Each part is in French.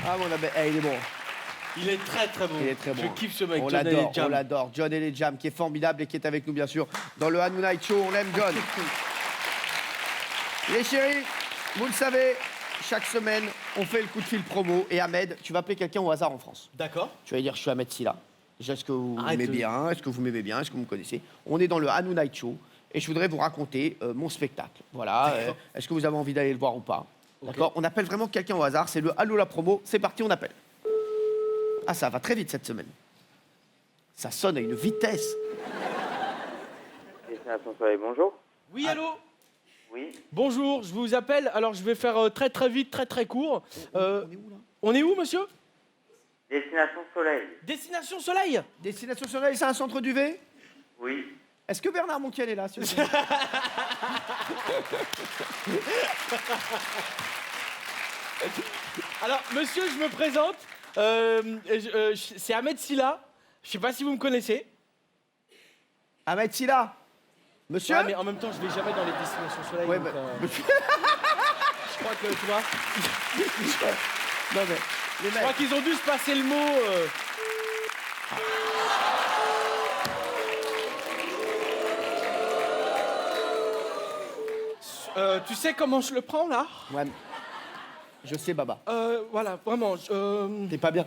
Ah mon abbé, il est bon. Il est très très bon. Il est très bon. Je kiffe ce mec, On John l'adore, et Jam. on l'adore. John et les Jam, qui est formidable et qui est avec nous, bien sûr, dans le Hanu Night Show. On l'aime, John. Les chéris, vous le savez, chaque semaine, on fait le coup de fil promo. Et Ahmed, tu vas appeler quelqu'un au hasard en France. D'accord. Tu vas lui dire, je suis Ahmed Silla. Déjà, est-ce que vous Arrête m'aimez de- bien? Est-ce que vous m'aimez bien? Est-ce que vous me connaissez? On est dans le Hanu Night Show. Et je voudrais vous raconter mon spectacle. Voilà. Est-ce que vous avez envie d'aller le voir ou pas? D'accord. On appelle vraiment quelqu'un au hasard. C'est le Allô la promo. C'est parti, on appelle. Ah, ça va très vite cette semaine. Ça sonne à une vitesse. Destination Soleil, bonjour. Oui, allô. Oui. Bonjour, je vous appelle. Alors, je vais faire très très vite, très très court. On est où là? On est où, monsieur? Destination Soleil. Destination Soleil. Destination Soleil, c'est un centre d'UV? Oui. Est-ce que Bernard Montiel est là, s'il vous plaît? Alors, monsieur, je me présente. C'est Ahmed Silla. Je sais pas si vous me connaissez. Ahmed Silla. Monsieur? Ouais, mais en même temps, je vais jamais dans les destinations Soleil. Ouais, donc, bah, je crois que, tu vois, Non, mais les je mecs. crois qu'ils ont dû se passer le mot. Tu sais comment je le prends, là? Ouais, je sais, Baba. Voilà, vraiment, T'es pas bien.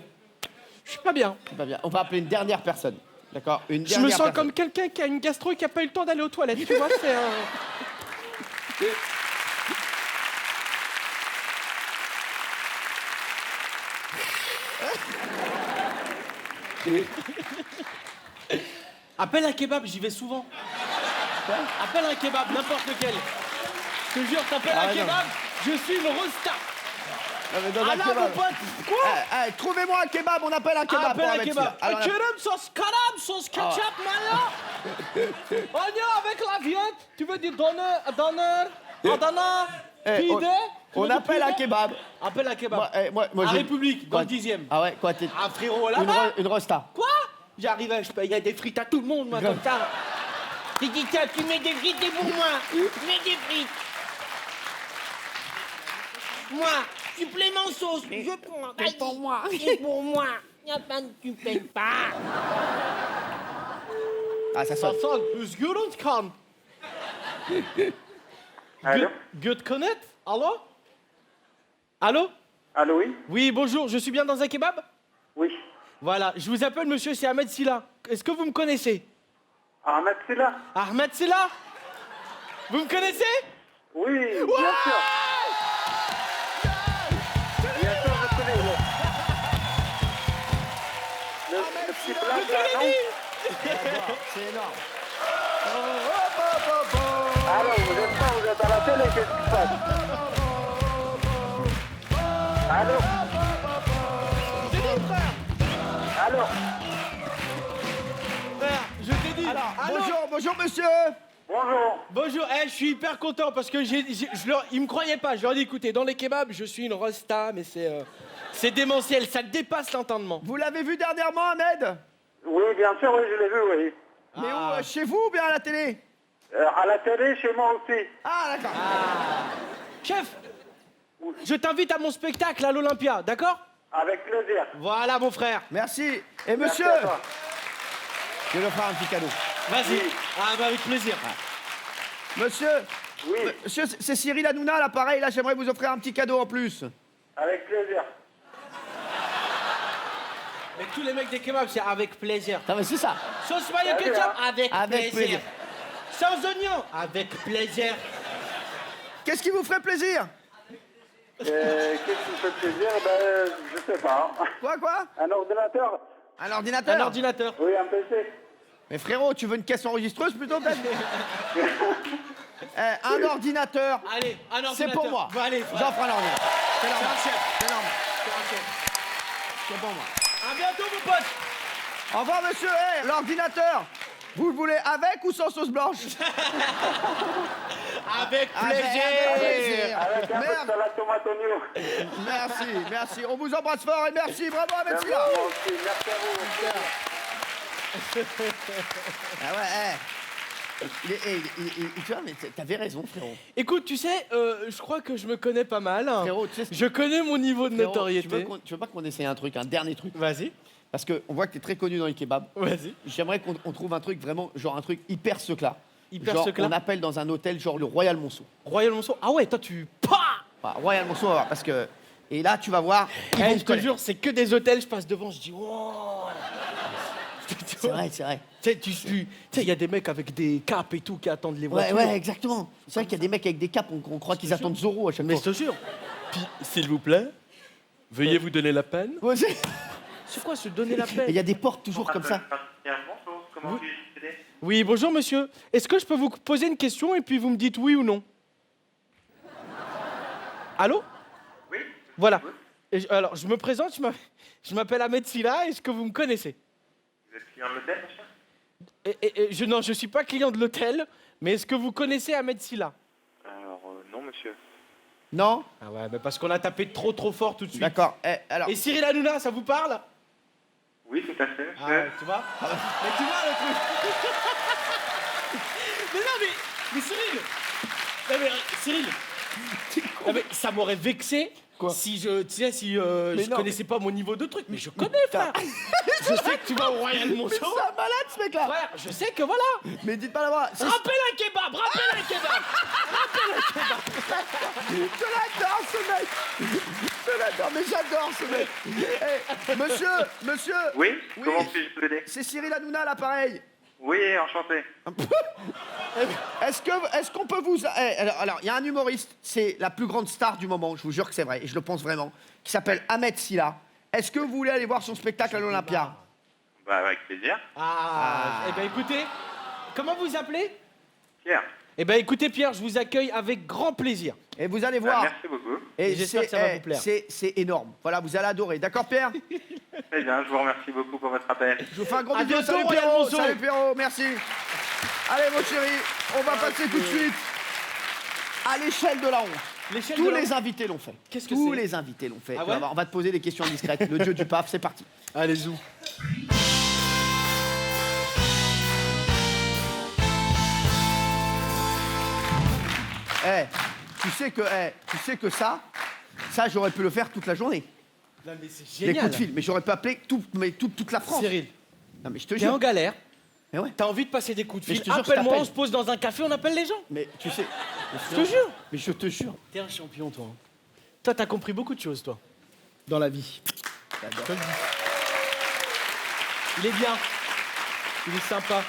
je suis pas bien. T'es pas bien. On va appeler une dernière personne. D'accord? Une Je dernière me sens personne. comme quelqu'un qui a une gastro et qui a pas eu le temps d'aller aux toilettes, tu vois, c'est... Appelle un kebab, j'y vais souvent. Appelle un kebab, n'importe lequel. Je te jure, t'appelles Ah, un non. kebab, je suis une rosta. Non, mais dans Ah un là, kebab. mon pote, quoi? Trouvez-moi un kebab, on appelle un kebab. Appelle pour un Ahmed kebab. Silla. Un Alors, kebab sauce carab, sauce ketchup, maintenant. Oignon avec la viande. Tu veux du donneur, pide. on appelle un kebab. Appelle un kebab. Moi, À j'ai- République, dans Quoi? le 10e. Ah ouais, quoi, t'es... Ah frérot, là-bas. Une rosta. Quoi? J'arrive, je paye des frites à tout le monde, moi, comme ça. Tu dis, tiens, tu mets des frites et pour moi. Mets des frites. Moi, supplément sauce. Je prends. C'est pour moi. C'est pour moi. Y'a pas de tu payes pas. Ah, ça sonne. Ça ist gut und kann. Allô? Gut connaître? Allô? Allô? Allô, oui? Oui, bonjour, je suis bien dans un kebab? Oui. Voilà, je vous appelle monsieur, c'est Ahmed Silla. Est-ce que vous me connaissez? Ahmed Silla? Ahmed Silla? Vous me connaissez? Oui, bien sûr. Bien sûr, je connais. Le petit plat, Je te l'ai dit! C'est énorme. Alors, vous êtes pas, vous êtes à la télé, qu'est-ce qui se passe? Allô? Je t'ai dit, frère! Allô? Frère, je t'ai dit! Alors, Allô? bonjour, monsieur. Bonjour. Bonjour, je suis hyper content parce que ils me croyaient pas. Je leur ai dit, écoutez, dans les kebabs, je suis une rosta, mais c'est démentiel, ça dépasse l'entendement. Vous l'avez vu dernièrement, Ahmed? Oui, bien sûr, oui, je l'ai vu, oui. Mais où? Chez vous ou bien à la télé? À la télé, chez moi aussi. Ah, d'accord. Chef, je t'invite à mon spectacle à l'Olympia, d'accord? Avec plaisir. Voilà, mon frère. Merci. Et monsieur, Merci à toi. je vais lui faire un petit cadeau. Vas-y. Ah, bah, avec plaisir. Monsieur, Oui, monsieur, c'est Cyril Hanouna, là, pareil, là, j'aimerais vous offrir un petit cadeau en plus. avec plaisir. Mais tous les mecs des kebabs, c'est avec plaisir. Non, mais c'est ça. Sauce mayo Très ketchup, bien. avec, Avec plaisir. Sans oignon, avec plaisir. Qu'est-ce qui vous ferait plaisir? Qu'est-ce qui me fait plaisir? Ben, je sais pas. Quoi? Un ordinateur? Un ordinateur? Un ordinateur. Oui, un PC. Mais frérot, tu veux une caisse enregistreuse plutôt, peut-être? Un ordinateur. Allez, un ordinateur. C'est pour moi. Bon, allez, frère. J'offre un ordinateur. C'est C'est normal. un chef. C'est normal. C'est un chef. C'est pour moi. À bientôt, mon pote. Au revoir, monsieur. L'ordinateur. Vous le voulez avec ou sans sauce blanche? Avec Avec plaisir. Avec un peu Merde. de salade tomate oignon. Merci. On vous embrasse fort et merci. Bravo, Ahmed Merci Silla. à vous aussi. Merci à vous. Ah ouais, Tu vois, mais t'avais raison, frérot. Écoute, tu sais, je crois que je me connais pas mal. Frérot, tu sais ce que- Je connais mon niveau de Frérot, notoriété. tu veux pas qu'on essaye un truc, un dernier truc? Vas-y, Parce qu'on voit que t'es très connu dans les kebabs. vas-y. J'aimerais qu'on trouve un truc vraiment, genre un truc hyper seclat. Hyper genre, seclat. on appelle dans un hôtel, genre le Royal Monceau. Royal Monceau. Ah ouais, toi tu. Pah Enfin, Royal Monceau, on va voir, parce que. Et là, tu vas voir. ils vont Eh, te je te connaître. jure, c'est que des hôtels, je passe devant, je dis wow. C'est vrai, c'est vrai. Tu sais, il y a des mecs avec des capes et tout qui attendent les Ouais, voitures. ouais, exactement. C'est vrai qu'il y a des mecs avec des capes, on croit qu'ils attendent Zorro à chaque Mais fois. je te jure. Puis, s'il vous plaît, veuillez vous donner la peine. Ouais, C'est quoi se donner la Et il peine? y a des portes toujours comme ça. Bonjour, comment puis-je vous aider? Oui, bonjour monsieur. Est-ce que je peux vous poser une question et puis vous me dites oui ou non? Allô? Oui. Voilà. Alors, je me présente, je m'appelle Ahmed Silla, est-ce que vous me connaissez? Vous êtes client de l'hôtel, monsieur? Non, je ne suis pas client de l'hôtel, mais est-ce que vous connaissez Ahmed Silla? Alors, non, monsieur. Non? Ah ouais, mais parce qu'on a tapé trop fort tout de suite. D'accord. Alors, Et Cyril Hanouna, ça vous parle? Oui, tout à fait, monsieur. Ah ouais, tu vois? Mais tu vois le truc. Mais non, mais Cyril! Non, mais Cyril! Ah, mais ça m'aurait vexé. Quoi? Si je, tu sais, si je non, connaissais pas mon niveau de truc, mais je connais, frère. Je sais que tu vas au Royal mais Monceau. c'est un malade ce mec-là! Frère, je sais que voilà. Mais dites pas là-bas! Rappelle un kebab, rappelle un kebab. Je l'adore ce mec! Je l'adore, mais j'adore ce mec! Eh, monsieur! Oui, Oui. comment puis-je vous aider? C'est Cyril Hanouna à l'appareil! Oui, enchanté. Est-ce qu'on peut vous... alors, il y a un humoriste, c'est la plus grande star du moment, je vous jure que c'est vrai, et je le pense vraiment, qui s'appelle Ahmed Silla. Est-ce que vous voulez aller voir son spectacle à l'Olympia? Bah, avec plaisir. Eh ben écoutez, comment vous appelez? Pierre. Eh ben écoutez Pierre, je vous accueille avec grand plaisir. Et vous allez Bah, voir. merci beaucoup. Et J'espère que ça va vous plaire. C'est énorme. Voilà, vous allez adorer. D'accord, Pierre? Très bien, je vous remercie beaucoup pour votre appel. Je vous fais un gros À bisou. bientôt, Salut Royal Pierrot. Monceau. Salut Pierrot, merci. Allez, mon chéri, on va passer tout de suite à l'échelle de la honte. L'échelle Tous de la les honte. invités l'ont fait. Qu'est-ce que Tous c'est? les invités l'ont fait. Ah Tu ouais vas voir, on va te poser des questions indiscrètes. Le dieu du paf, c'est parti. Allez, zou. Tu sais que ça j'aurais pu le faire toute la journée. Non mais c'est Des génial. coups de fil, mais j'aurais pu appeler toute la France. Cyril, Non mais je te t'es en jure. galère, Mais ouais. t'as envie de passer des coups de Mais fil, je te jure, je appelle-moi, t'appelle. on se pose dans un café, on appelle les gens. Mais tu sais. Je te jure. Mais je te jure. T'es un champion, toi. Toi, t'as compris beaucoup de choses, toi, dans la vie. J'adore. Je te le dis. Il est bien. Il est sympa.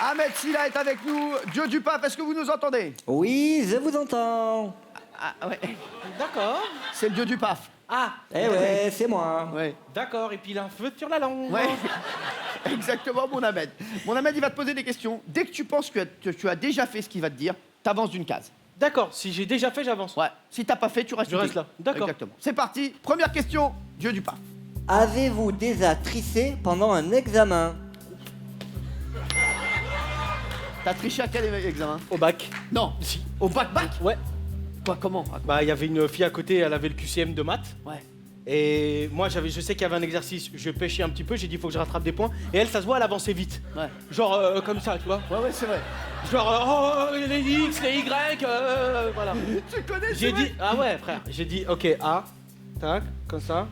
Ahmed Silla est avec nous. Dieu du pape, est-ce que vous nous entendez? Oui, je vous entends. Ah ouais. D'accord. C'est le dieu du paf. Ah, Eh ouais, c'est moi. Ouais. d'accord. Et puis il a un feu sur la langue. Ouais. Exactement, mon Ahmed. Mon Ahmed, il va te poser des questions. Dès que tu penses que tu as déjà fait ce qu'il va te dire, t'avances d'une case. D'accord. Si j'ai déjà fait, j'avance. Ouais. Si t'as pas fait, tu restes. Je où reste t'es. là. D'accord. Exactement. C'est parti. Première question. Dieu du pape. Avez-vous déjà tricé pendant un examen? T'as triché à quel examen? Au bac. Non. Si. Au bac. Ouais. Quoi, comment? Bah, il y avait une fille à côté, elle avait le QCM de maths. Ouais. Et moi, je sais qu'il y avait un exercice, je pêchais un petit peu, j'ai dit, il faut que je rattrape des points. Et elle, ça se voit, elle avançait vite. Ouais. Genre, comme ça, tu vois. Ouais, c'est vrai. Genre, oh, les X, les Y, voilà. Tu connais J'ai c'est vrai dit, ah ouais, frère, j'ai dit, ok, A, tac, comme ça.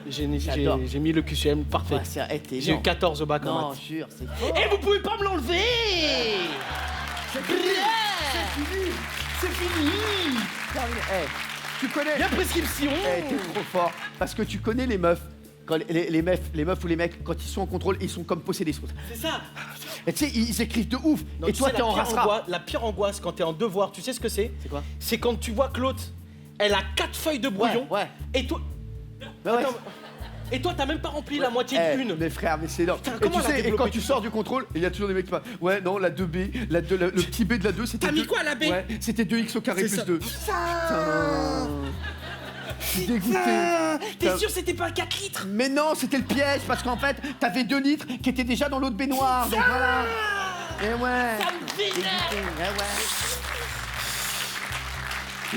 J'adore. J'ai mis le QCM parfait. Ouais, c'est t'es J'ai eu énorme. 14 au bac en Non, maths. jure, c'est fort. Et vous pouvez pas me l'enlever! C'est fini. C'est fini! Eh, tu connais. La prescription! Eh, t'es trop fort. Parce que tu connais les meufs. Quand les meufs ou les mecs, quand ils sont en contrôle, ils sont comme possédés. C'est ça! Et tu sais, ils écrivent de ouf. Non, et tu toi, sais, t'es en rassera. la pire angoisse quand t'es en devoir, tu sais ce que c'est? C'est quoi? C'est quand tu vois que l'autre, elle a 4 feuilles de brouillon. Ouais. Et toi. Ouais, ouais. Attends, et toi, t'as même pas rempli la moitié Eh, d'une. mes frères, mais c'est énorme. Putain, Et comment tu elle a sais, et développé quand tu tout sors du contrôle, il y a toujours des mecs qui parlent. Ouais, non, la 2B, le petit B de la 2, c'était. T'as mis 2. quoi, la B? Ouais, c'était 2x au carré C'est plus ça. 2. Putain. Je suis dégoûté. T'es sûr c'était pas 4 litres? Mais non, c'était le piège, parce qu'en fait, t'avais 2 litres qui étaient déjà dans l'eau de baignoire. Donc voilà. Et ouais. Ça me vénère. Dégoûté, eh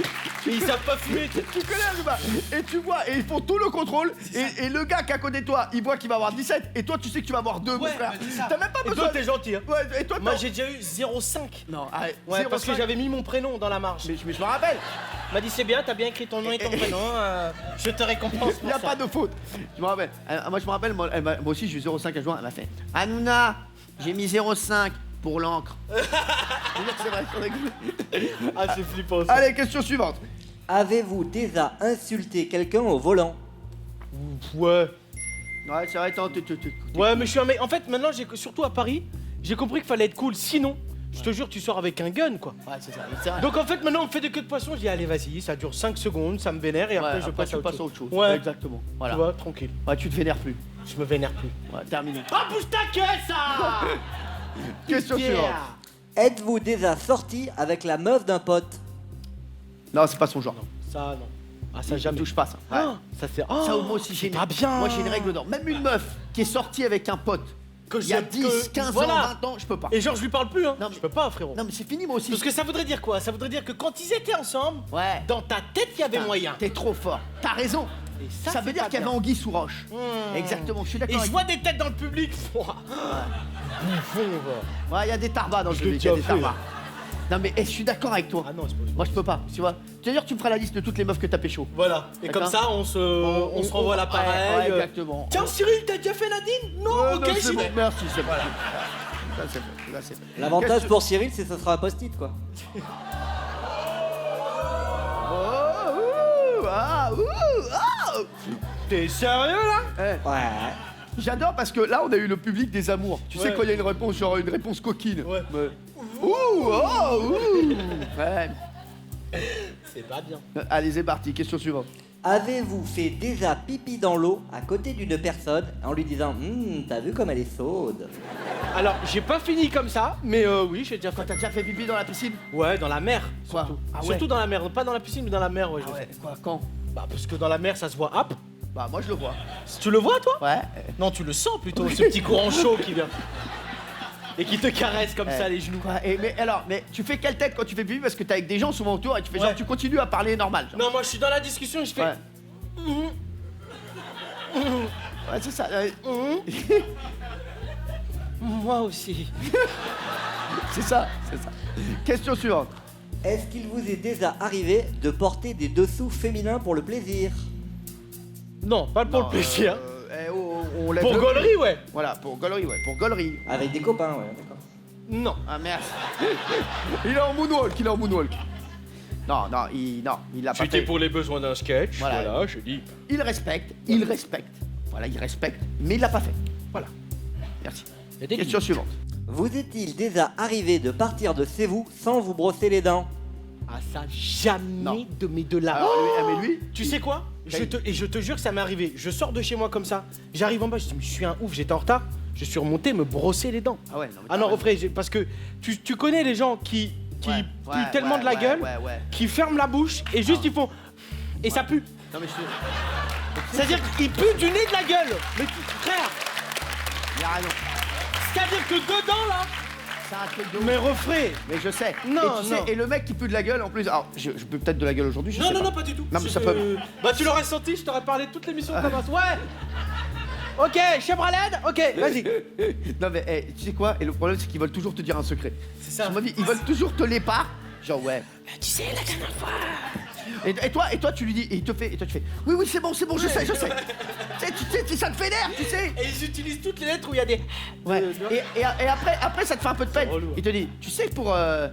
ouais. Mais ils savent pas fumer. Tu connais Aluma. Et tu vois, et ils font tout le contrôle. Et le gars qui est à côté de toi, il voit qu'il va avoir 17. Et toi, tu sais que tu vas avoir 2, mon frère. T'as même pas Et besoin. toi, t'es gentil. Hein. Ouais, et toi, Moi, t'as- j'ai déjà eu 0,5. Non, arrête. Ouais, parce que 0,5. j'avais mis mon prénom dans la marge. Mais je me rappelle. Il m'a dit c'est bien, t'as bien écrit ton nom et ton prénom. Je te récompense Il pour n'y a ça. pas de faute. Je me rappelle. Moi, je me rappelle, moi aussi, j'ai eu 0,5 à juin. Elle m'a fait Hanouna, j'ai mis 0,5 pour l'encre. C'est vrai, on rigole. Ah, c'est flippant ça. Allez, question suivante. Avez-vous déjà insulté quelqu'un au volant? Ouais. Ouais, c'est vrai, attends, Ouais, mais je suis un mec. En fait, maintenant, surtout à Paris, j'ai compris qu'il fallait être cool. Sinon, je te jure, tu sors avec un gun, quoi. Ouais, c'est ça. C'est vrai. Donc en fait, maintenant, on me fait des queues de poisson. Je dis, allez, vas-y, ça dure 5 secondes, ça me vénère et Ouais, après, je passe tu à passes à autre chose. Ouais, Exactement. Voilà. tu vois, tranquille. Ouais, tu te vénères plus. Je me vénère plus. Ouais, terminé. Ah, bouge ta queue, ça. Question Yeah. suivante. Êtes-vous déjà sorti avec la meuf d'un pote? Non, c'est pas son genre. Ça, non. Ah, ça, Ça jamais. touche pas ça. Ouais. Ah, ça, c'est. Oh, Ça, moi aussi, j'ai pas bien. Moi, j'ai une règle d'or. Même une meuf qui est sortie avec un pote Que il y a je- 10, que- 15 voilà. ans, 20 ans, je peux pas. Et genre, je lui parle plus, hein. Non, mais- Je peux pas, frérot. Non, mais c'est fini, moi aussi. Parce que ça voudrait dire quoi? Ça voudrait dire que quand ils étaient ensemble, Ouais. dans ta tête, il y avait Putain, moyen. T'es trop fort. T'as raison. Et Ça ça veut c'est dire pas qu'il y avait bien. anguille sous roche. Mmh. Exactement, je suis d'accord. Et je avec vois des têtes dans le public. Bouffon, va. Ouais, il y a des tarbas dans le Je public, l'ai il y a des déjà fait. tarbas. Non, mais je suis d'accord avec toi. Ah non, c'est pas Moi, je peux pas, tu vois. D'ailleurs, tu me feras la liste de toutes les meufs que t'as pécho. Voilà. Et D'accord. comme ça, on se renvoie l'appareil. Ouais, exactement. Tiens, Cyril, t'as déjà fait Nadine? Non, Ouais, ok, non, c'est j'y bon, vais. merci, c'est bon. Là, c'est bon, là, c'est bon. L'avantage Qu'est-ce que- pour Cyril, c'est que ce sera un post-it, quoi. Oh, ouh, ah, ouh, ah. T'es sérieux là? Eh, Ouais. j'adore parce que là, on a eu le public des amours. Tu sais, Ouais. quand il y a une réponse, genre une réponse coquine. Ouais. Ouh, oh, ouh. Ouais. C'est pas bien. Allez, c'est parti. Question suivante. Avez-vous fait déjà pipi dans l'eau à côté d'une personne en lui disant t'as vu comme elle est chaude? Alors, j'ai pas fini comme ça, mais oui, j'ai déjà Quand fait. t'as déjà fait pipi dans la piscine? Ouais, dans la mer. Quoi? Surtout. Ah ouais. Surtout dans la mer, pas dans la piscine, mais dans la mer, ouais. Ah je ouais, sais. quoi, quand? Bah, parce que dans la mer, ça se voit. Hop. Bah, moi, je le vois. Tu le vois, toi? Ouais. Non, tu le sens plutôt, ce petit courant chaud qui vient. Et qui te caresse comme ça les genoux. Quoi, mais tu fais quelle tête quand tu fais pipi? Parce que t'es avec des gens souvent autour et tu fais genre, Ouais. tu continues à parler normal. Genre. Non, moi je suis dans la discussion et je fais. Ouais. Ouais, c'est ça. Moi aussi. C'est ça, c'est ça. Question suivante. Est-ce qu'il vous est déjà arrivé de porter des dessous féminins pour le plaisir? Non, pas pour le plaisir. On lève Pour le- gaulerie, ouais. Voilà, pour gaulerie, ouais. Pour gaulerie. Avec des copains, ouais, d'accord. Non. Ah, merde. Il est en moonwalk, il est en moonwalk. Non, il l'a pas C'était fait. pour les besoins d'un sketch. Voilà. Voilà, je dis. Il respecte. Voilà, il respecte, mais il l'a pas fait. Voilà. Merci. Il y a des Question suivante. Vous est-il déjà arrivé de partir de chez vous sans vous brosser les dents? Ah, ça, jamais Non. de là. Alors, mais lui, Tu sais quoi? Quel- Je te jure que ça m'est arrivé. Je sors de chez moi comme ça. J'arrive en bas, je dis, mais je suis un ouf, j'étais en retard. Je suis remonté me brosser les dents. Ah ouais, non, mais Ah non, t'as raison. refrais, parce que tu connais les gens qui Ouais, puent ouais, tellement ouais, de la ouais, gueule, ouais. qui ferment la bouche et juste ils font. Et ça pue. Non, mais je suis. C'est-à-dire qu'ils puent du nez de la gueule. Mais frère, Il a raison. c'est-à-dire que dedans là. C'est un truc de ouf. Mais refrais. Mais je sais. Non, et tu non. sais, et le mec qui pue de la gueule en plus. Alors, je peux peut-être de la gueule aujourd'hui, je sais pas. pas du tout. Non, mais ça peut- Bah tu l'aurais senti, je t'aurais parlé de toute l'émission comme ça. Ouais. Ok, Chebraled, ok, vas-y. Non, mais tu sais quoi? Et le problème, c'est qu'ils veulent toujours te dire un secret. C'est ça. À mon avis, ils veulent toujours te l'épar. Genre, ouais. Tu sais, la dernière fois. Et toi, tu lui dis, et toi, tu fais, oui, c'est bon, je sais. Tu sais, ça te fédère, tu sais. Et ils utilisent toutes les lettres où il y a des. Ouais. Et après, ça te fait un peu de peine. relou. Il te dit, tu sais, pour Ahmed.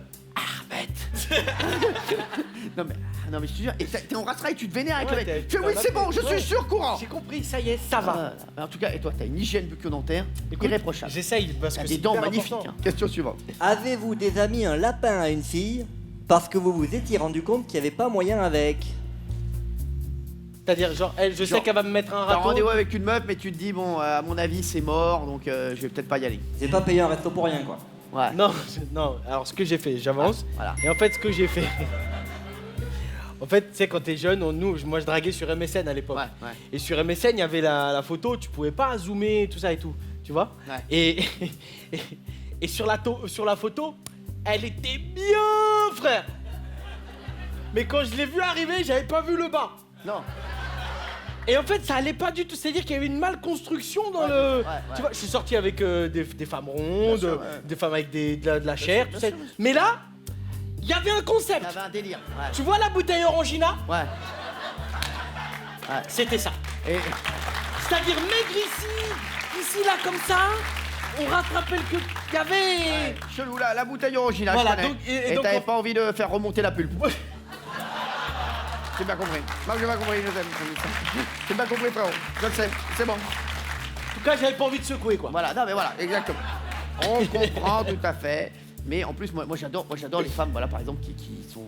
non, mais je te jure, et t'es en ratraille, tu te vénères avec Ouais, le mec. t'es- Tu fais, oui, c'est bon, je Ouais. suis sur courant. J'ai compris, ça y est, ça va. En tout cas, et toi, t'as une hygiène bucco-dentaire Écoute, irréprochable. J'essaye parce T'as que des c'est dents hyper magnifiques. important. Hein. Question suivante. Avez-vous déjà mis un lapin à une fille parce que vous vous étiez rendu compte qu'il n'y avait pas moyen avec? C'est-à-dire, genre, elle, je sais Genre, qu'elle va me mettre un T'as râteau. rendez-vous avec une meuf, mais tu te dis, bon, à mon avis, c'est mort, donc je vais peut-être pas y aller. J'ai pas payé un resto pour rien, quoi. Ouais. Non, non. Alors, ce que j'ai fait, j'avance. Voilà. Et en fait, ce que j'ai fait. En fait, tu sais, quand t'es jeune, moi je draguais sur MSN à l'époque. Ouais. Et sur MSN, il y avait la photo, tu pouvais pas zoomer, tout ça et tout. Tu vois? Ouais. Et sur la photo, elle était bien, frère. Mais quand je l'ai vu arriver, j'avais pas vu le bas. Non. Et en fait, ça allait pas du tout. C'est-à-dire qu'il y avait une malconstruction dans le. Tu vois, je suis sorti avec des femmes rondes, sûr, des femmes avec de la chair, tout ça. Mais là, il y avait un concept. Il y avait un délire. Ouais. Tu vois la bouteille Orangina? Ouais. C'était ça. Et C'est-à-dire maigre ici là comme ça, on rattrapait le queue. Il y avait. chelou, la bouteille originale, Voilà, je connais. donc- et donc t'avais on- pas envie de faire remonter la pulpe. J'ai bien compris. Moi, j'ai bien compris, Joseph. J'ai bien compris, frérot. Je le sais, c'est bon. En tout cas, j'avais pas envie de secouer quoi. Voilà, non mais voilà, exactement. On comprend tout à fait. Mais en plus, moi j'adore les femmes, voilà, par exemple, qui sont.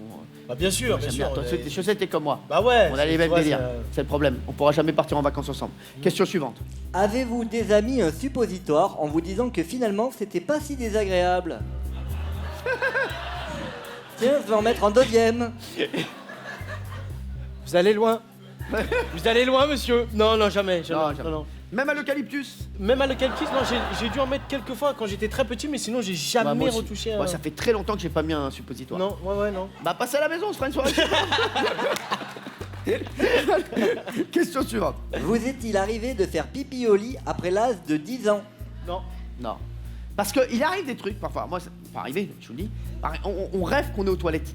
Bah bien sûr, bien J'aime sûr. bien. Toi, tes chaussettes, t'es comme moi. Bah ouais. On a les tu mêmes vois, délires. C'est le problème. On pourra jamais partir en vacances ensemble. Question suivante. Avez-vous des amis un suppositoire en vous disant que finalement c'était pas si désagréable? Tiens, je vais en mettre en deuxième. Vous allez loin. Vous allez loin, monsieur. Non, non, jamais. Non, jamais. non. Même à l'eucalyptus. Même à l'eucalyptus, non, j'ai dû en mettre quelques fois quand j'étais très petit, mais sinon j'ai jamais Bah, moi aussi. retouché un. Moi, ça fait très longtemps que j'ai pas mis un suppositoire. Non, ouais, non. Bah, passez à la maison, on se fera une soirée. Question suivante. Vous est-il arrivé de faire pipi au lit après l'âge de 10 ans? Non. Non. Parce qu'il arrive des trucs parfois. Moi, ça peut arriver, je vous le dis. On rêve qu'on est aux toilettes.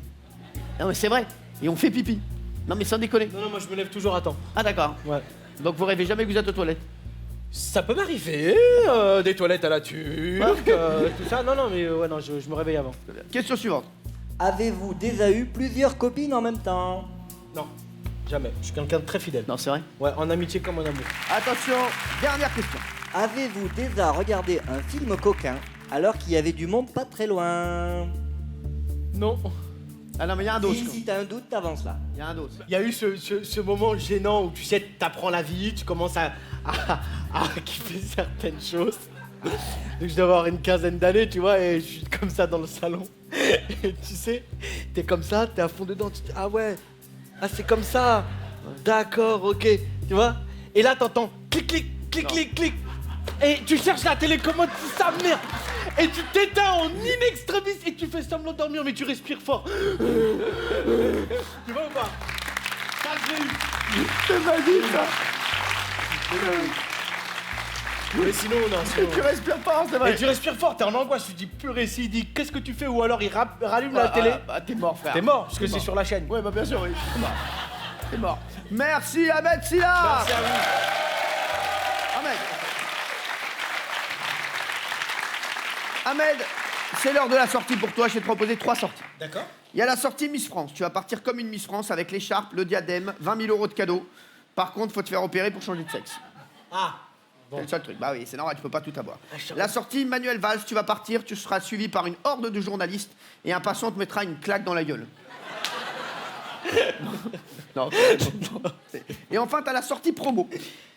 Non, mais c'est vrai. Et on fait pipi. Non, mais sans déconner. Non, moi je me lève toujours à temps. Ah, d'accord. Ouais. Donc, vous rêvez jamais que vous êtes aux toilettes. Ça peut m'arriver, des toilettes à la turque, tout ça. Non, mais ouais, non, je me réveille avant. Question suivante. Avez-vous déjà eu plusieurs copines en même temps? Non, jamais. Je suis quelqu'un de très fidèle. Non, c'est vrai. Ouais, en amitié comme en amour. Attention, dernière question. Avez-vous déjà regardé un film coquin alors qu'il y avait du monde pas très loin? Non. Ah non, mais il y a un dos. Si t'as un doute, t'avances là. Il y a un dos. Il y a eu ce moment gênant où tu sais, t'apprends la vie, tu commences à kiffer certaines choses. Donc je dois avoir une quinzaine d'années, tu vois, et je suis comme ça dans le salon. Et tu sais, t'es comme ça, t'es à fond dedans, tu te dis, ah ouais, ah c'est comme ça, d'accord, ok, tu vois. Et là t'entends clic, clic, clic, clic, clic. Et tu cherches la télécommande, tu sa merde. Et tu t'éteins en in extremis et tu fais semblant de dormir, mais tu respires fort. Tu vois ou pas? Ça, je l'ai eu. C'est magique, ça. Mais sinon, non, sinon. Tu respires pas, c'est vrai. Et tu respires fort, t'es en angoisse, tu te dis purée, s'il dit qu'est-ce que tu fais, ou alors il rallume la télé. Bah, t'es mort, frère. T'es mort, parce que T'es c'est mort. sur la chaîne. Ouais, bah bien sûr, oui. T'es mort. T'es mort. Merci, Ahmed Silla. Merci à vous. Ahmed. Ahmed, c'est l'heure de la sortie pour toi. Je vais te proposer 3 sorties. D'accord. Il y a la sortie Miss France. Tu vas partir comme une Miss France avec l'écharpe, le diadème, 20 000 euros de cadeaux. Par contre, faut te faire opérer pour changer de sexe. Ah, C'est le seul truc. Bah oui, c'est normal, tu peux pas tout avoir. je La sortie Manuel Valls, tu vas partir, tu seras suivi par une horde de journalistes et un passant te mettra une claque dans la gueule. non. Et enfin, tu as la sortie promo.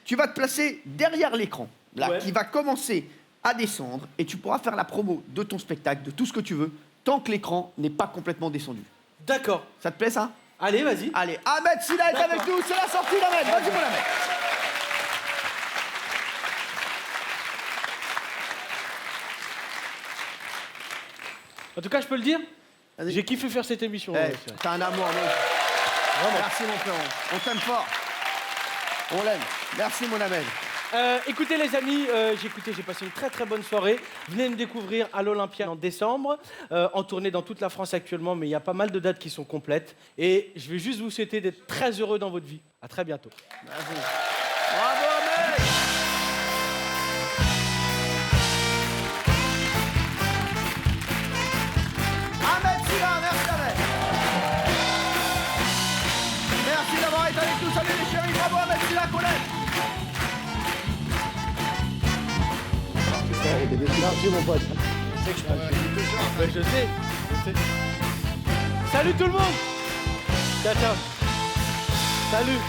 Tu vas te placer derrière l'écran, là, Ouais. qui va commencer à descendre et tu pourras faire la promo de ton spectacle, de tout ce que tu veux, tant que l'écran n'est pas complètement descendu. d'accord. Ça te plaît, ça? Allez, vas-y. Allez, Ahmed Silla est avec nous, c'est la sortie d'Ahmed. Vas-y, mon Ahmed. En tout cas, je peux le dire, Vas-y. j'ai kiffé faire cette émission. Eh, ouais. t'as un amour, mec. Vraiment. Merci, mon frère. On t'aime fort. On l'aime. Merci, mon Ahmed. Écoutez les amis, j'ai passé une très très bonne soirée. Venez me découvrir à l'Olympia en décembre, en tournée dans toute la France actuellement, mais il y a pas mal de dates qui sont complètes. Et je vais juste vous souhaiter d'être très heureux dans votre vie. À très bientôt. Merci. Bravo, Ahmed. Ahmed Silla, merci, Ahmed. Merci d'avoir été avec nous. Salut les chéris. Bravo, Ahmed Silla, qu'on aime. Merci, mon pote. Ouais, je sais. Salut tout le monde. Ciao, ciao. Salut.